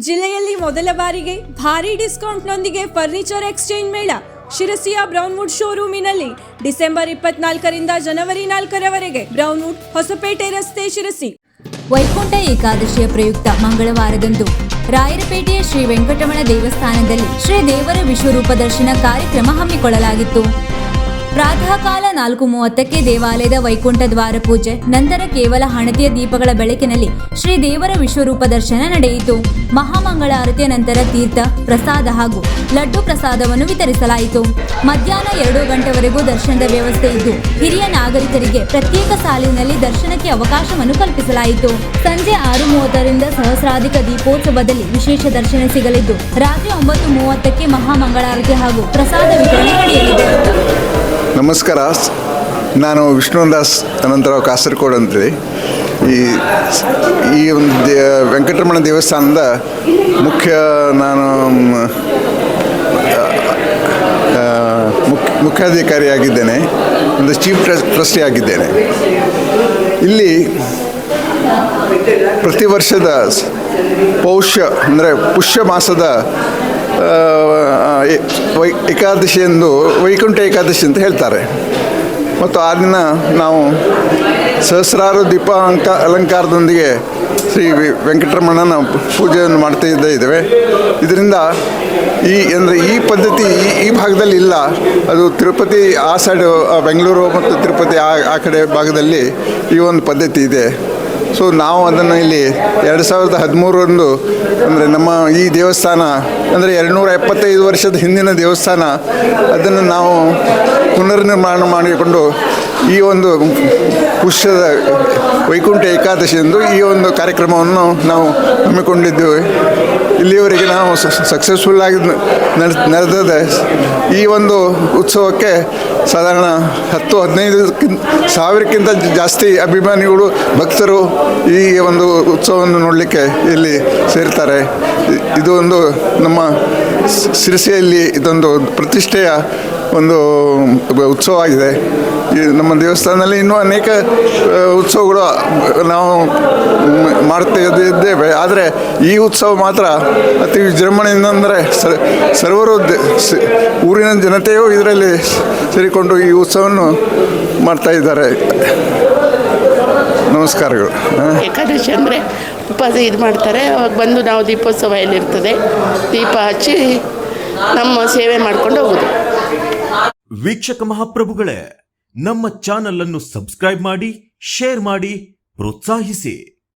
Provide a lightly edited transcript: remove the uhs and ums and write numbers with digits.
ಜಿಲ್ಲೆಯಲ್ಲಿ ಮೊದಲ ಬಾರಿಗೆ ಭಾರಿ ಡಿಸ್ಕೌಂಟ್ನೊಂದಿಗೆ ಫರ್ನಿಚರ್ ಎಕ್ಸ್ಚೇಂಜ್ ಮೇಳ ಶಿರಸಿಯ ಬ್ರೌನ್ವುಡ್ ಶೋರೂಮಿನಲ್ಲಿ ಡಿಸೆಂಬರ್ 24ರಿಂದ ಜನವರಿ 4ರವರೆಗೆ ಬ್ರೌನ್ವುಡ್ ಹೊಸಪೇಟೆ ರಸ್ತೆ ಶಿರಸಿ. ವೈಕುಂಠ ಏಕಾದಶಿಯ ಪ್ರಯುಕ್ತ ಮಂಗಳವಾರದಂದು ರಾಯರಪೇಟೆಯ ಶ್ರೀ ವೆಂಕಟರಮಣ ದೇವಸ್ಥಾನದಲ್ಲಿ ಶ್ರೀ ದೇವರ ವಿಶ್ವರೂಪ ದರ್ಶನ ಕಾರ್ಯಕ್ರಮ ಹಮ್ಮಿಕೊಳ್ಳಲಾಗಿತ್ತು. ಪ್ರಾತಃ ಕಾಲ 4:30ಕ್ಕೆ ದೇವಾಲಯದ ವೈಕುಂಠ ದ್ವಾರ ಪೂಜೆ, ನಂತರ ಕೇವಲ ಹಣತೆಯ ದೀಪಗಳ ಬೆಳಕಿನಲ್ಲಿ ಶ್ರೀ ದೇವರ ವಿಶ್ವರೂಪ ದರ್ಶನ ನಡೆಯಿತು. ಮಹಾಮಂಗಳಾರತಿಯ ನಂತರ ತೀರ್ಥ ಪ್ರಸಾದ ಹಾಗೂ ಲಡ್ಡು ಪ್ರಸಾದವನ್ನು ವಿತರಿಸಲಾಯಿತು. ಮಧ್ಯಾಹ್ನ 2 ಗಂಟೆವರೆಗೂ ದರ್ಶನದ ವ್ಯವಸ್ಥೆ ಇದ್ದು, ಹಿರಿಯ ನಾಗರಿಕರಿಗೆ ಪ್ರತ್ಯೇಕ ಸಾಲಿನಲ್ಲಿ ದರ್ಶನಕ್ಕೆ ಅವಕಾಶವನ್ನು ಕಲ್ಪಿಸಲಾಯಿತು. ಸಂಜೆ 6:30ರಿಂದ ಸಹಸ್ರಾಧಿಕ ದೀಪೋತ್ಸವದಲ್ಲಿ ವಿಶೇಷ ದರ್ಶನ ಸಿಗಲಿದ್ದು, ರಾತ್ರಿ 9:30ಕ್ಕೆ ಮಹಾಮಂಗಳಾರತಿ ಹಾಗೂ ಪ್ರಸಾದ ವಿತರಣೆ ನಡೆಯಲಿದೆ. ನಮಸ್ಕಾರ, ನಾನು ವಿಷ್ಣುದಾಸ್ ಅನಂತರಾವ್ ಕಾಸರಗೋಡು ಅಂತೇಳಿ. ಈ ಒಂದು ವೆಂಕಟರಮಣ ದೇವಸ್ಥಾನದ ಮುಖ್ಯಾಧಿಕಾರಿಯಾಗಿದ್ದೇನೆ, ಒಂದು ಚೀಫ್ ಟ್ರಸ್ಟಿ ಆಗಿದ್ದೇನೆ. ಇಲ್ಲಿ ಪ್ರತಿ ವರ್ಷದ ಪುಷ್ಯ ಮಾಸದ ಏಕಾದಶಿ ಎಂದು ವೈಕುಂಠ ಏಕಾದಶಿ ಅಂತ ಹೇಳ್ತಾರೆ. ಮತ್ತು ಆ ದಿನ ನಾವು ಸಹಸ್ರಾರು ದೀಪ ಅಲಂಕಾರದೊಂದಿಗೆ ಶ್ರೀ ವೆಂಕಟರಮಣನ ಪೂಜೆಯನ್ನು ಮಾಡ್ತಾ ಇದ್ದೇವೆ. ಇದರಿಂದ ಈ ಪದ್ಧತಿ ಈ ಭಾಗದಲ್ಲಿ ಇಲ್ಲ. ಅದು ತಿರುಪತಿ ಆ ಸೈಡು, ಬೆಂಗಳೂರು ಮತ್ತು ತಿರುಪತಿ ಆ ಕಡೆ ಭಾಗದಲ್ಲಿ ಈ ಒಂದು ಪದ್ಧತಿ ಇದೆ. ಸೊ ನಾವು ಅದನ್ನು ಇಲ್ಲಿ 2013ರಂದು ಅಂದರೆ ನಮ್ಮ ಈ ದೇವಸ್ಥಾನ ಅಂದರೆ 275 ವರ್ಷದ ಹಿಂದಿನ ದೇವಸ್ಥಾನ, ಅದನ್ನು ನಾವು ಪುನರ್ನಿರ್ಮಾಣ ಮಾಡಿಕೊಂಡು ಈ ಒಂದು ಪುಷ್ಯದ ವೈಕುಂಠ ಏಕಾದಶಿ ಎಂದು ಈ ಒಂದು ಕಾರ್ಯಕ್ರಮವನ್ನು ನಾವು ಹಮ್ಮಿಕೊಂಡಿದ್ದೇವೆ. ಇಲ್ಲಿಯವರೆಗೆ ನಾವು ಸಕ್ಸಸ್ಫುಲ್ಲಾಗಿ ನಡೆದಿದೆ. ಈ ಒಂದು ಉತ್ಸವಕ್ಕೆ ಸಾಧಾರಣ 10-15 ಸಾವಿರಕ್ಕಿಂತ ಜಾಸ್ತಿ ಅಭಿಮಾನಿಗಳು, ಭಕ್ತರು ಈ ಒಂದು ಉತ್ಸವವನ್ನು ನೋಡಲಿಕ್ಕೆ ಇಲ್ಲಿ ಸೇರ್ತಾರೆ. ಇದು ಒಂದು ನಮ್ಮ ಶಿರಸಿಯಲ್ಲಿ ಇದೊಂದು ಪ್ರತಿಷ್ಠೆಯ ಒಂದು ಉತ್ಸವ ಆಗಿದೆ. ಈ ನಮ್ಮ ದೇವಸ್ಥಾನದಲ್ಲಿ ಇನ್ನೂ ಅನೇಕ ಉತ್ಸವಗಳು ನಾವು ಮಾಡ್ತಾ ಇದ್ದೇವೆ. ಆದರೆ ಈ ಉತ್ಸವ ಮಾತ್ರ ಅತಿ ವಿಜೃಂಭಣೆಯಿಂದ, ಅಂದರೆ ಸರ್ವರು ಊರಿನ ಜನತೆಯೂ ಇದರಲ್ಲಿ ಸೇರಿಕೊಂಡು ಈ ಉತ್ಸವವನ್ನು ಮಾಡ್ತಾ ಇದ್ದಾರೆ. ನಮಸ್ಕಾರಗಳು. ಏಕಾದಶಿ ಅಂದರೆ ಉಪವಾಸ ಇದು ಮಾಡ್ತಾರೆ. ಅವಾಗ ಬಂದು ನಾವು ದೀಪೋತ್ಸವ ಎಲ್ಲಿರ್ತದೆ ದೀಪ ಹಚ್ಚಿ ನಮ್ಮ ಸೇವೆ ಮಾಡ್ಕೊಂಡು ಹೋಗೋದು. ವೀಕ್ಷಕ ಮಹಾಪ್ರಭುಗಳೇ, ನಮ್ಮ ಚಾನಲ್ ಅನ್ನು ಸಬ್ಸ್ಕ್ರೈಬ್ ಮಾಡಿ, ಶೇರ್ ಮಾಡಿ, ಪ್ರೋತ್ಸಾಹಿಸಿ.